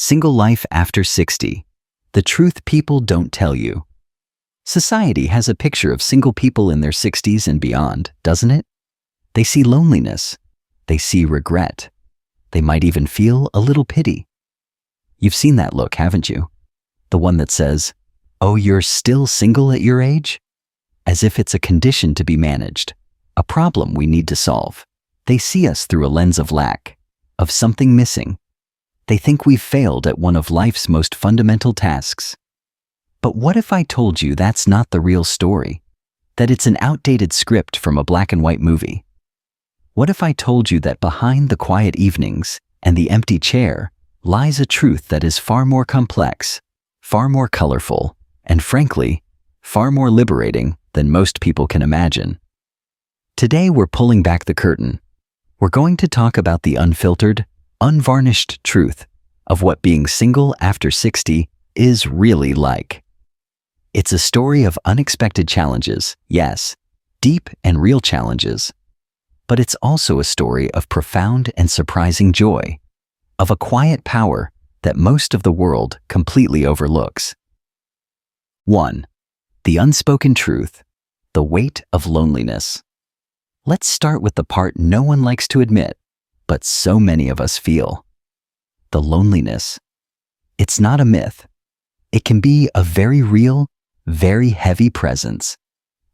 Single life after 60. The truth people don't tell you. Society has a picture of single people in their 60s and beyond, doesn't it? They see loneliness. They see regret. They might even feel a little pity. You've seen that look, haven't you? The one that says, "Oh, you're still single at your age?" As if it's a condition to be managed, a problem we need to solve. They see us through a lens of lack, of something missing. They think we've failed at one of life's most fundamental tasks. But what if I told you that's not the real story? That it's an outdated script from a black and white movie? What if I told you that behind the quiet evenings and the empty chair lies a truth that is far more complex, far more colorful, and frankly, far more liberating than most people can imagine? Today we're pulling back the curtain. We're going to talk about the unfiltered, unvarnished truth of what being single after 60 is really like. It's a story of unexpected challenges, yes, deep and real challenges. But it's also a story of profound and surprising joy, of a quiet power that most of the world completely overlooks. 1. The unspoken truth, the weight of loneliness. Let's start with the part no one likes to admit, but so many of us feel. The loneliness. It's not a myth. It can be a very real, very heavy presence.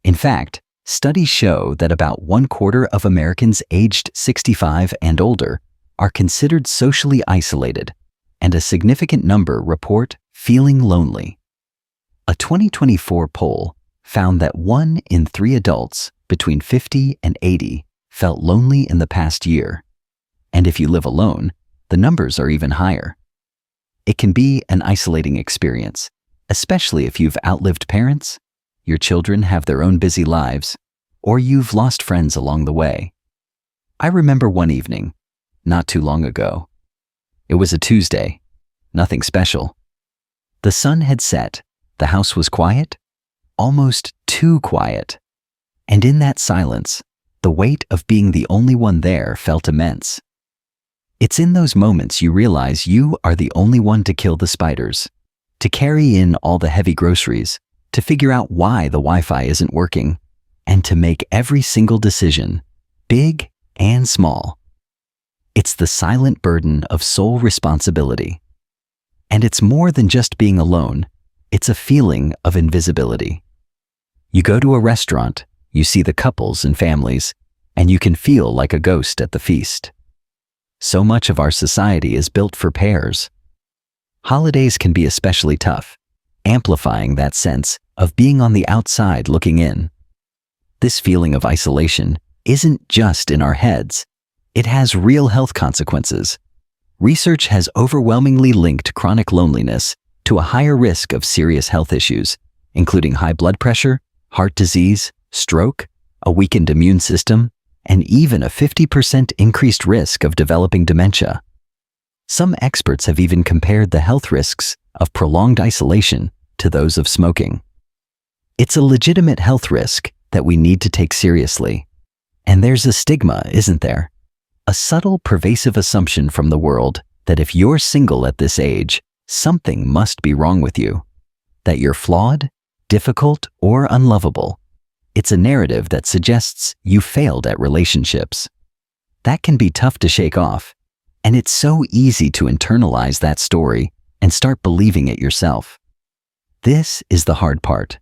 In fact, studies show that about 1/4 of Americans aged 65 and older are considered socially isolated, and a significant number report feeling lonely. A 2024 poll found that 1 in 3 adults between 50 and 80 felt lonely in the past year. And if you live alone, the numbers are even higher. It can be an isolating experience, especially if you've outlived parents, your children have their own busy lives, or you've lost friends along the way. I remember one evening, not too long ago. It was a Tuesday, nothing special. The sun had set, the house was quiet, almost too quiet. And in that silence, the weight of being the only one there felt immense. It's in those moments you realize you are the only one to kill the spiders, to carry in all the heavy groceries, to figure out why the Wi-Fi isn't working, and to make every single decision, big and small. It's the silent burden of sole responsibility. And it's more than just being alone, it's a feeling of invisibility. You go to a restaurant, you see the couples and families, and you can feel like a ghost at the feast. So much of our society is built for pairs. Holidays can be especially tough, amplifying that sense of being on the outside looking in. This feeling of isolation isn't just in our heads. It has real health consequences. Research has overwhelmingly linked chronic loneliness to a higher risk of serious health issues, including high blood pressure, heart disease, stroke, a weakened immune system, and even a 50% increased risk of developing dementia. Some experts have even compared the health risks of prolonged isolation to those of smoking. It's a legitimate health risk that we need to take seriously. And there's a stigma, isn't there? A subtle, pervasive assumption from the world that if you're single at this age, something must be wrong with you. That you're flawed, difficult, or unlovable. It's a narrative that suggests you failed at relationships. That can be tough to shake off, and it's so easy to internalize that story and start believing it yourself. This is the hard part.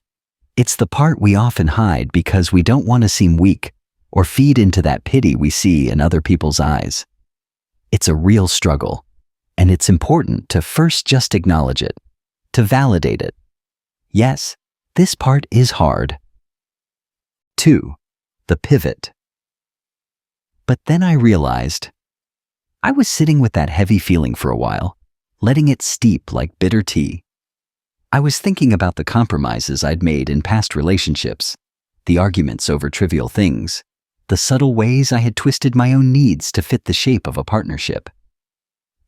It's the part we often hide because we don't want to seem weak or feed into that pity we see in other people's eyes. It's a real struggle, and it's important to first just acknowledge it, to validate it. Yes, this part is hard. 2. The pivot. But then I realized I was sitting with that heavy feeling for a while, letting it steep like bitter tea. I was thinking about the compromises I'd made in past relationships, the arguments over trivial things, the subtle ways I had twisted my own needs to fit the shape of a partnership.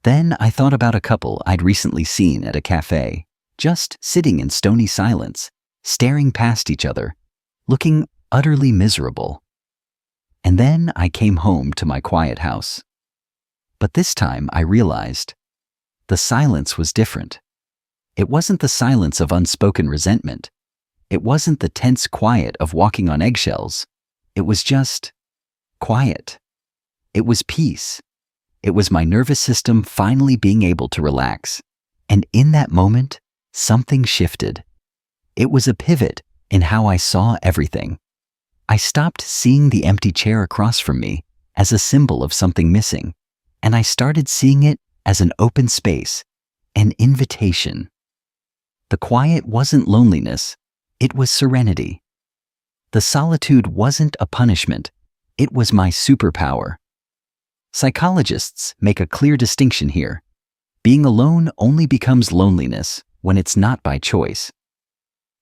Then I thought about a couple I'd recently seen at a cafe, just sitting in stony silence, staring past each other, looking utterly miserable. And then I came home to my quiet house. But this time I realized the silence was different. It wasn't the silence of unspoken resentment. It wasn't the tense quiet of walking on eggshells. It was just quiet. It was peace. It was my nervous system finally being able to relax. And in that moment, something shifted. It was a pivot in how I saw everything. I stopped seeing the empty chair across from me as a symbol of something missing, and I started seeing it as an open space, an invitation. The quiet wasn't loneliness, it was serenity. The solitude wasn't a punishment, it was my superpower. Psychologists make a clear distinction here. Being alone only becomes loneliness when it's not by choice.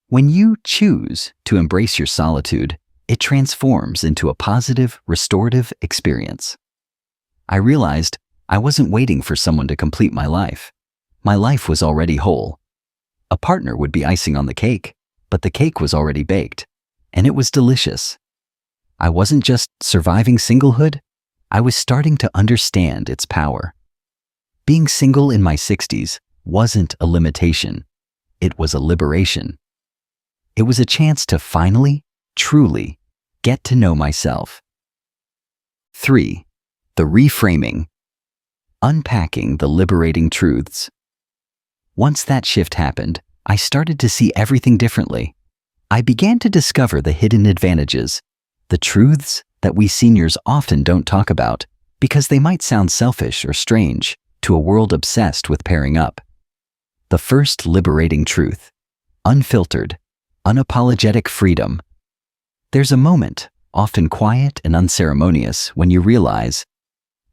When you choose to embrace your solitude, it transforms into a positive, restorative experience. I realized I wasn't waiting for someone to complete my life. My life was already whole. A partner would be icing on the cake, but the cake was already baked, and it was delicious. I wasn't just surviving singlehood, I was starting to understand its power. Being single in my 60s wasn't a limitation, it was a liberation. It was a chance to finally, truly, get to know myself. 3. The reframing. Unpacking the liberating truths. Once that shift happened, I started to see everything differently. I began to discover the hidden advantages, the truths that we seniors often don't talk about because they might sound selfish or strange to a world obsessed with pairing up. The first liberating truth: unfiltered, unapologetic freedom. There's a moment, often quiet and unceremonious, when you realize,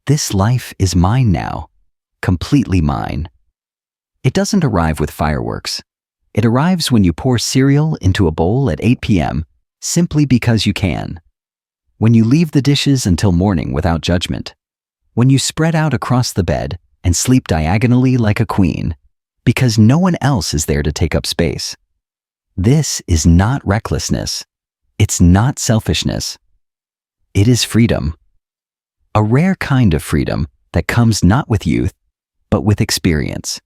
this life is mine now, completely mine. It doesn't arrive with fireworks. It arrives when you pour cereal into a bowl at 8 p.m. simply because you can. When you leave the dishes until morning without judgment. When you spread out across the bed and sleep diagonally like a queen, because no one else is there to take up space. This is not recklessness. It's not selfishness. It is freedom. A rare kind of freedom that comes not with youth, but with experience,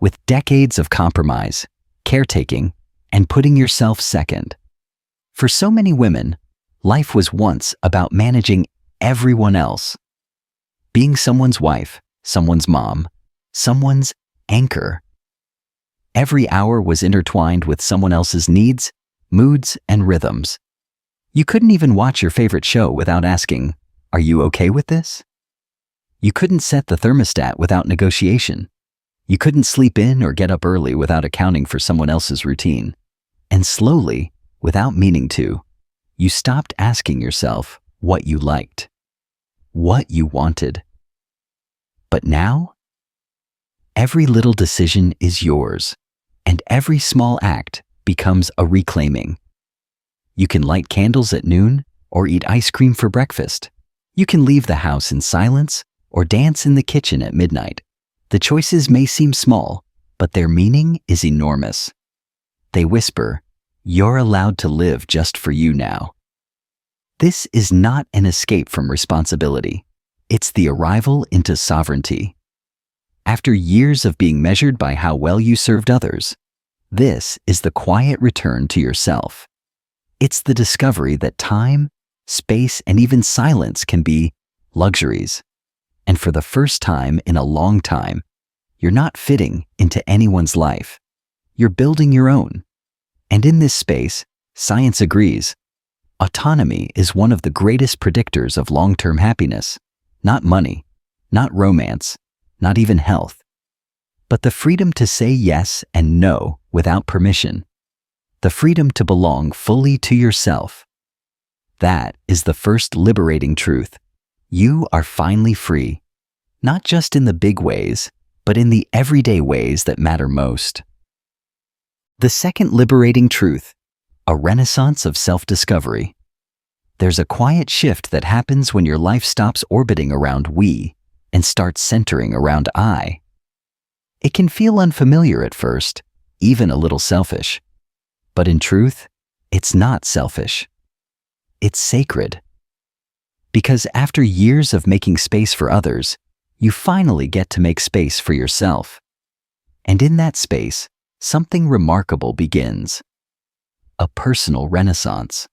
with decades of compromise, caretaking, and putting yourself second. For so many women, life was once about managing everyone else. Being someone's wife, someone's mom, someone's anchor. Every hour was intertwined with someone else's needs, moods, and rhythms. You couldn't even watch your favorite show without asking, "Are you okay with this?" You couldn't set the thermostat without negotiation. You couldn't sleep in or get up early without accounting for someone else's routine. And slowly, without meaning to, you stopped asking yourself what you liked, what you wanted. But now, every little decision is yours, and every small act becomes a reclaiming. You can light candles at noon or eat ice cream for breakfast. You can leave the house in silence or dance in the kitchen at midnight. The choices may seem small, but their meaning is enormous. They whisper, "You're allowed to live just for you now." This is not an escape from responsibility. It's the arrival into sovereignty. After years of being measured by how well you served others, this is the quiet return to yourself. It's the discovery that time, space, and even silence can be luxuries. And for the first time in a long time, you're not fitting into anyone's life. You're building your own. And in this space, science agrees, autonomy is one of the greatest predictors of long-term happiness. Not money, not romance, not even health, but the freedom to say yes and no without permission. The freedom to belong fully to yourself. That is the first liberating truth. You are finally free, not just in the big ways, but in the everyday ways that matter most. The second liberating truth, a renaissance of self-discovery. There's a quiet shift that happens when your life stops orbiting around we and starts centering around I. It can feel unfamiliar at first, even a little selfish. But in truth, it's not selfish. It's sacred. Because after years of making space for others, you finally get to make space for yourself. And in that space, something remarkable begins. A personal renaissance.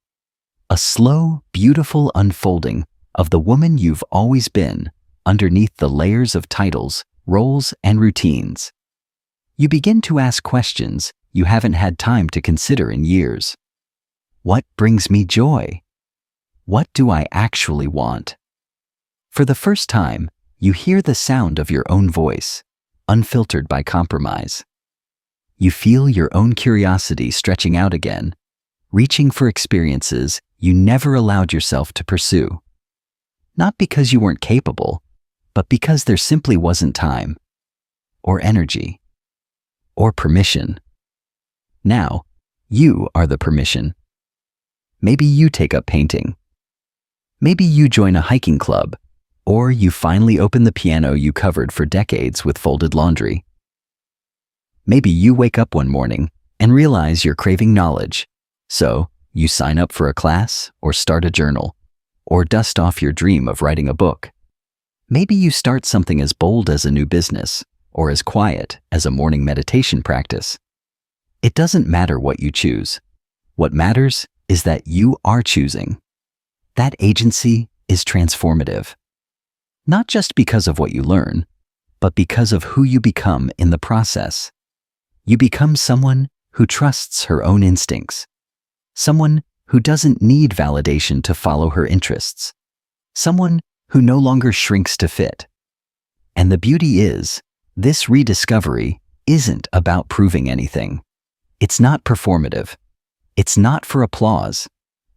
A slow, beautiful unfolding of the woman you've always been underneath the layers of titles, roles, and routines. You begin to ask questions you haven't had time to consider in years. What brings me joy? What do I actually want? For the first time, you hear the sound of your own voice, unfiltered by compromise. You feel your own curiosity stretching out again, reaching for experiences you never allowed yourself to pursue. Not because you weren't capable, but because there simply wasn't time, or energy, or permission. Now, you are the permission. Maybe you take up painting. Maybe you join a hiking club, or you finally open the piano you covered for decades with folded laundry. Maybe you wake up one morning and realize you're craving knowledge, so you sign up for a class or start a journal, or dust off your dream of writing a book. Maybe you start something as bold as a new business, or as quiet as a morning meditation practice. It doesn't matter what you choose. What matters is that you are choosing. That agency is transformative. Not just because of what you learn, but because of who you become in the process. You become someone who trusts her own instincts. Someone who doesn't need validation to follow her interests. Someone who no longer shrinks to fit. And the beauty is, this rediscovery isn't about proving anything. It's not performative. It's not for applause.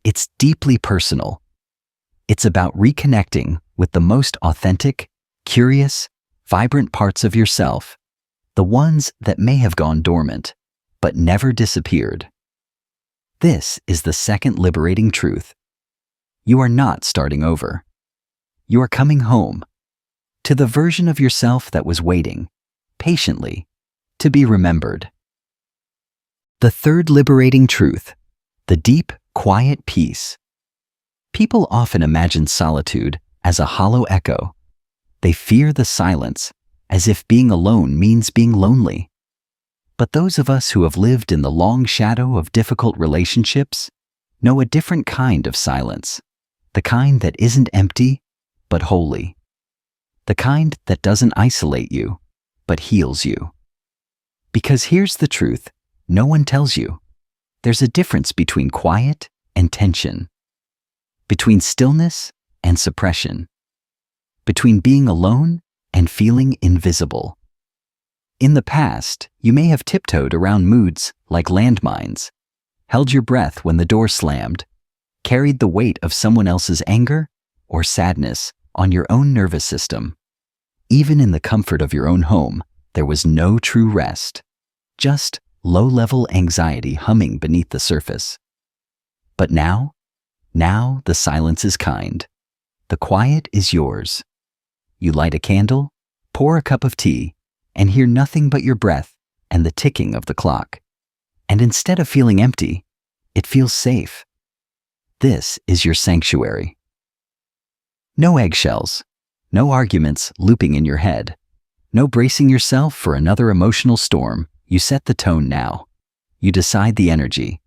It's deeply personal. It's about reconnecting with the most authentic, curious, vibrant parts of yourself, the ones that may have gone dormant, but never disappeared. This is the second liberating truth. You are not starting over. You are coming home, to the version of yourself that was waiting, patiently, to be remembered. The third liberating truth, the deep, quiet peace. People often imagine solitude as a hollow echo. They fear the silence, as if being alone means being lonely. But those of us who have lived in the long shadow of difficult relationships know a different kind of silence, the kind that isn't empty, but holy. The kind that doesn't isolate you, but heals you. Because here's the truth, no one tells you. There's a difference between quiet and tension, between stillness and suppression, between being alone and feeling invisible. In the past, you may have tiptoed around moods like landmines, held your breath when the door slammed, carried the weight of someone else's anger or sadness on your own nervous system. Even in the comfort of your own home, there was no true rest, just low-level anxiety humming beneath the surface. But now the silence is kind. The quiet is yours. You light a candle, pour a cup of tea, and hear nothing but your breath and the ticking of the clock. And instead of feeling empty, it feels safe. This is your sanctuary. No eggshells, no arguments looping in your head, no bracing yourself for another emotional storm. You set the tone now. You decide the energy.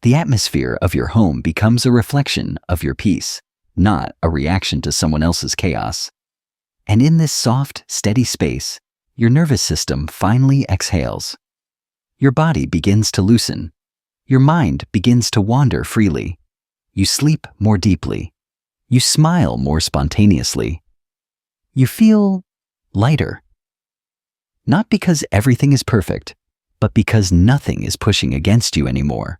The atmosphere of your home becomes a reflection of your peace, not a reaction to someone else's chaos. And in this soft, steady space, your nervous system finally exhales. Your body begins to loosen. Your mind begins to wander freely. You sleep more deeply. You smile more spontaneously. You feel lighter. Not because everything is perfect, but because nothing is pushing against you anymore.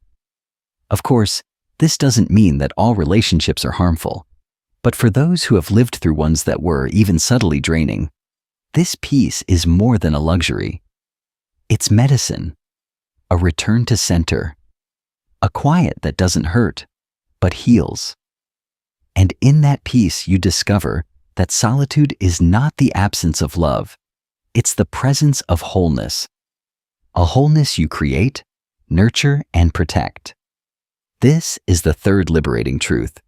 Of course, this doesn't mean that all relationships are harmful, but for those who have lived through ones that were even subtly draining, this peace is more than a luxury. It's medicine, a return to center, a quiet that doesn't hurt, but heals. And in that peace you discover that solitude is not the absence of love, it's the presence of wholeness. A wholeness you create, nurture, and protect. This is the third liberating truth.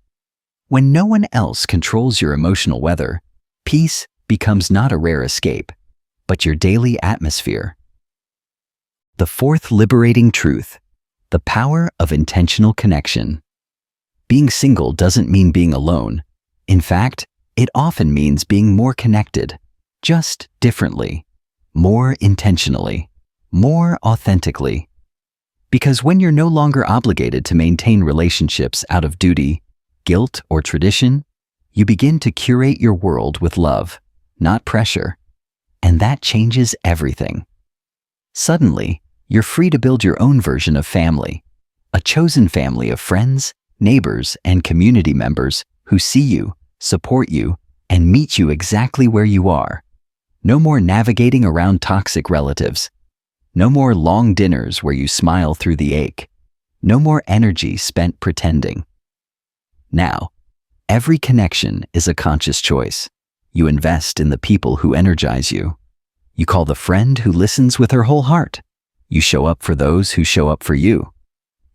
When no one else controls your emotional weather, peace becomes not a rare escape, but your daily atmosphere. The fourth liberating truth: the power of intentional connection. Being single doesn't mean being alone. In fact, it often means being more connected, just differently, more intentionally, more authentically. Because when you're no longer obligated to maintain relationships out of duty, guilt, or tradition, you begin to curate your world with love, not pressure. And that changes everything. Suddenly, you're free to build your own version of family, a chosen family of friends, neighbors, and community members who see you, support you, and meet you exactly where you are. No more navigating around toxic relatives. No more long dinners where you smile through the ache. No more energy spent pretending. Now, every connection is a conscious choice. You invest in the people who energize you. You call the friend who listens with her whole heart. You show up for those who show up for you.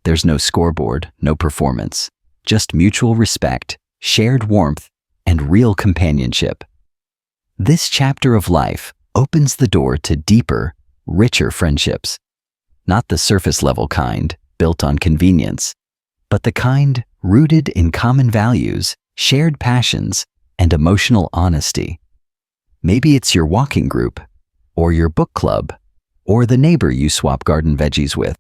There's no scoreboard, no performance, just mutual respect, shared warmth, and real companionship. This chapter of life opens the door to deeper, richer friendships. Not the surface-level kind, built on convenience, but the kind rooted in common values, shared passions, and emotional honesty. Maybe it's your walking group, or your book club, or the neighbor you swap garden veggies with.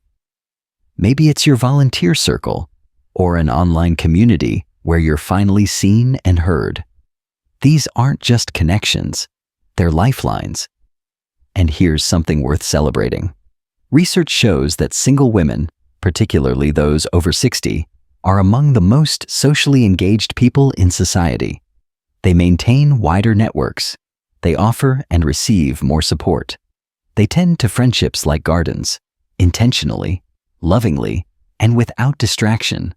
Maybe it's your volunteer circle, or an online community where you're finally seen and heard. These aren't just connections, they're lifelines. And here's something worth celebrating. Research shows that single women, particularly those over 60, are among the most socially engaged people in society. They maintain wider networks. They offer and receive more support. They tend to friendships like gardens, intentionally, lovingly, and without distraction.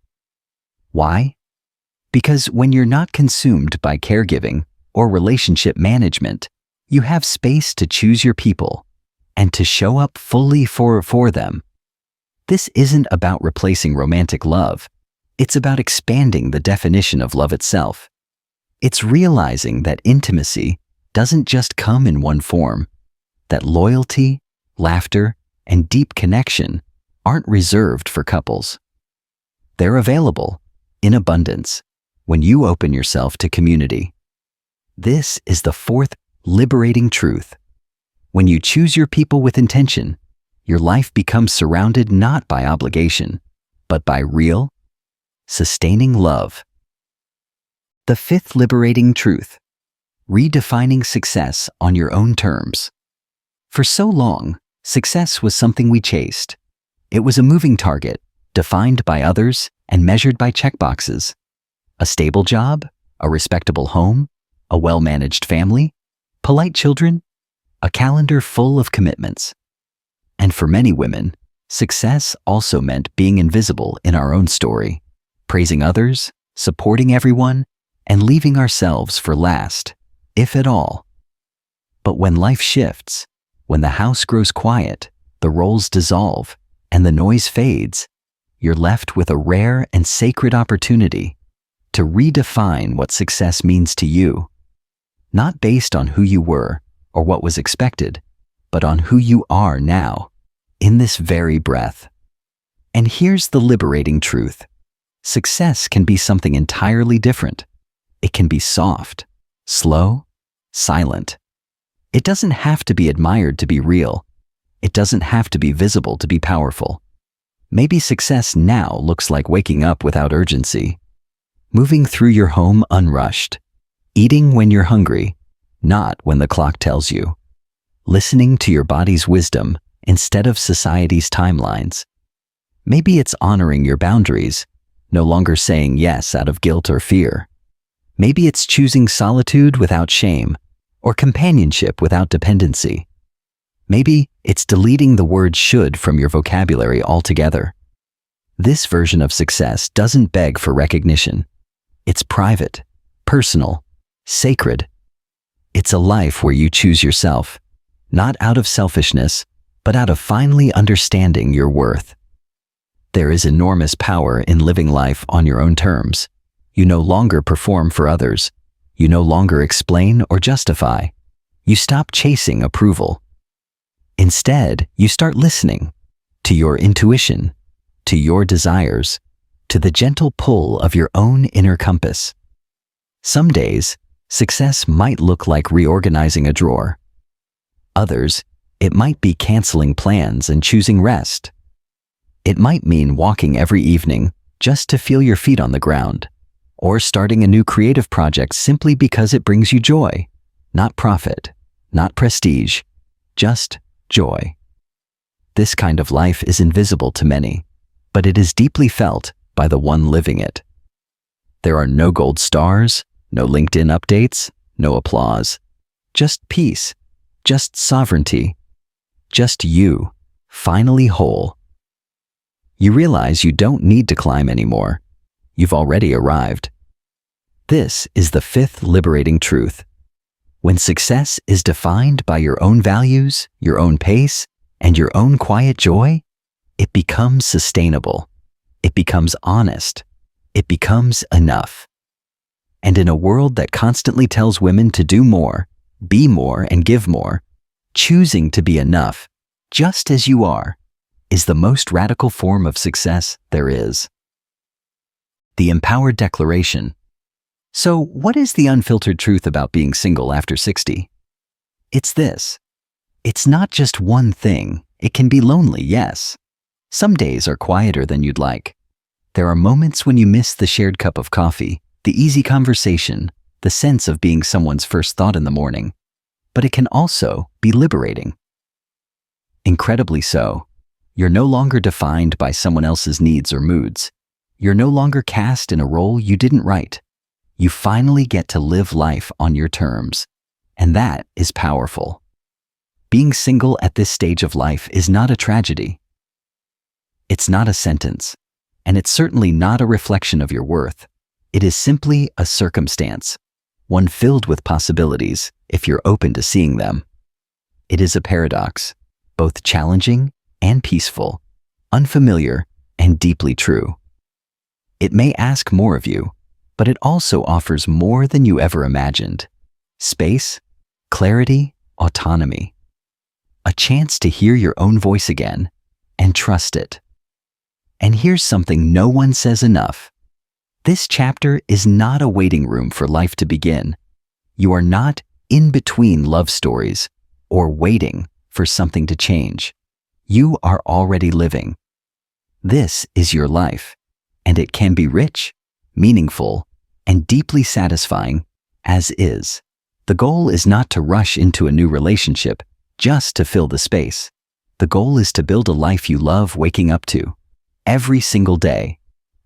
Why? Because when you're not consumed by caregiving or relationship management, you have space to choose your people and to show up fully for them. This isn't about replacing romantic love. It's about expanding the definition of love itself. It's realizing that intimacy doesn't just come in one form, that loyalty, laughter, and deep connection aren't reserved for couples. They're available, in abundance, when you open yourself to community. This is the fourth liberating truth. When you choose your people with intention, your life becomes surrounded not by obligation, but by real, sustaining love. The fifth liberating truth: redefining success on your own terms. For so long, success was something we chased. It was a moving target, defined by others and measured by checkboxes. A stable job, a respectable home, a well-managed family, polite children, a calendar full of commitments. And for many women, success also meant being invisible in our own story, praising others, supporting everyone, and leaving ourselves for last, if at all. But when life shifts, when the house grows quiet, the roles dissolve, and the noise fades, you're left with a rare and sacred opportunity to redefine what success means to you. Not based on who you were or what was expected, but on who you are now, in this very breath. And here's the liberating truth. Success can be something entirely different. It can be soft, slow, silent. It doesn't have to be admired to be real. It doesn't have to be visible to be powerful. Maybe success now looks like waking up without urgency, moving through your home unrushed, eating when you're hungry, not when the clock tells you, listening to your body's wisdom instead of society's timelines. Maybe it's honoring your boundaries, no longer saying yes out of guilt or fear. Maybe it's choosing solitude without shame, or companionship without dependency. Maybe it's deleting the word should from your vocabulary altogether. This version of success doesn't beg for recognition. It's private, personal, sacred. It's a life where you choose yourself, not out of selfishness, but out of finally understanding your worth. There is enormous power in living life on your own terms. You no longer perform for others. You no longer explain or justify. You stop chasing approval. Instead, you start listening, to your intuition, to your desires, to the gentle pull of your own inner compass. Some days, success might look like reorganizing a drawer. Others, it might be canceling plans and choosing rest. It might mean walking every evening just to feel your feet on the ground, or starting a new creative project simply because it brings you joy, not profit, not prestige, just joy. This kind of life is invisible to many, but it is deeply felt by the one living it. There are no gold stars, no LinkedIn updates, no applause, just peace, just sovereignty, just you, finally whole. You realize you don't need to climb anymore. You've already arrived. This is the fifth liberating truth. When success is defined by your own values, your own pace, and your own quiet joy, it becomes sustainable. It becomes honest. It becomes enough. And in a world that constantly tells women to do more, be more, and give more, choosing to be enough, just as you are, is the most radical form of success there is. The Empowered Declaration. So, what is the unfiltered truth about being single after 60? It's this. It's not just one thing. It can be lonely, yes. Some days are quieter than you'd like. There are moments when you miss the shared cup of coffee, the easy conversation, the sense of being someone's first thought in the morning. But it can also be liberating. Incredibly so. You're no longer defined by someone else's needs or moods. You're no longer cast in a role you didn't write. You finally get to live life on your terms. And that is powerful. Being single at this stage of life is not a tragedy. It's not a sentence. And it's certainly not a reflection of your worth. It is simply a circumstance, one filled with possibilities if you're open to seeing them. It is a paradox, both challenging and peaceful, unfamiliar and deeply true. It may ask more of you, but it also offers more than you ever imagined. Space, clarity, autonomy. A chance to hear your own voice again and trust it. And here's something no one says enough. This chapter is not a waiting room for life to begin. You are not in between love stories or waiting for something to change. You are already living. This is your life, and it can be rich, meaningful, and deeply satisfying as is. The goal is not to rush into a new relationship just to fill the space. The goal is to build a life you love waking up to every single day,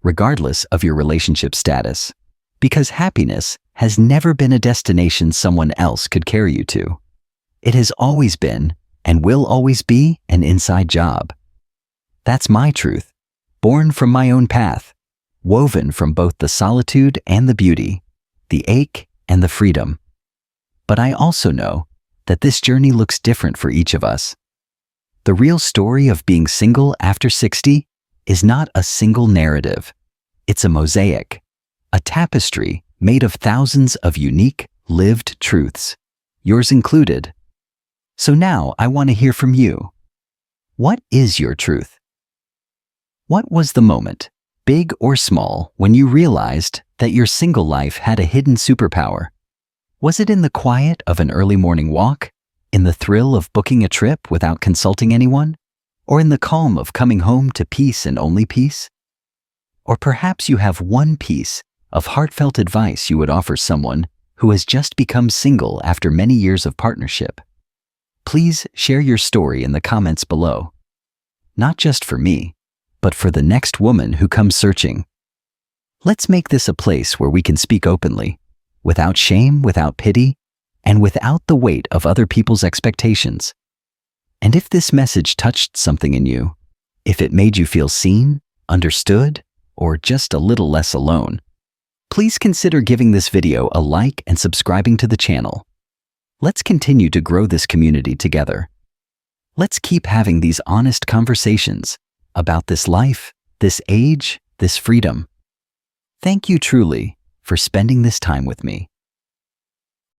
regardless of your relationship status. Because happiness has never been a destination someone else could carry you to. It has always been, and will always be, an inside job. That's my truth, born from my own path, woven from both the solitude and the beauty, the ache and the freedom. But I also know that this journey looks different for each of us. The real story of being single after 60 is not a single narrative. It's a mosaic, a tapestry made of thousands of unique, lived truths, yours included. So now I want to hear from you. What is your truth? What was the moment, big or small, when you realized that your single life had a hidden superpower? Was it in the quiet of an early morning walk, in the thrill of booking a trip without consulting anyone, or in the calm of coming home to peace and only peace? Or perhaps you have one piece of heartfelt advice you would offer someone who has just become single after many years of partnership. Please share your story in the comments below. Not just for me, but for the next woman who comes searching. Let's make this a place where we can speak openly, without shame, without pity, and without the weight of other people's expectations. And if this message touched something in you, if it made you feel seen, understood, or just a little less alone, please consider giving this video a like and subscribing to the channel. Let's continue to grow this community together. Let's keep having these honest conversations about this life, this age, this freedom. Thank you truly for spending this time with me.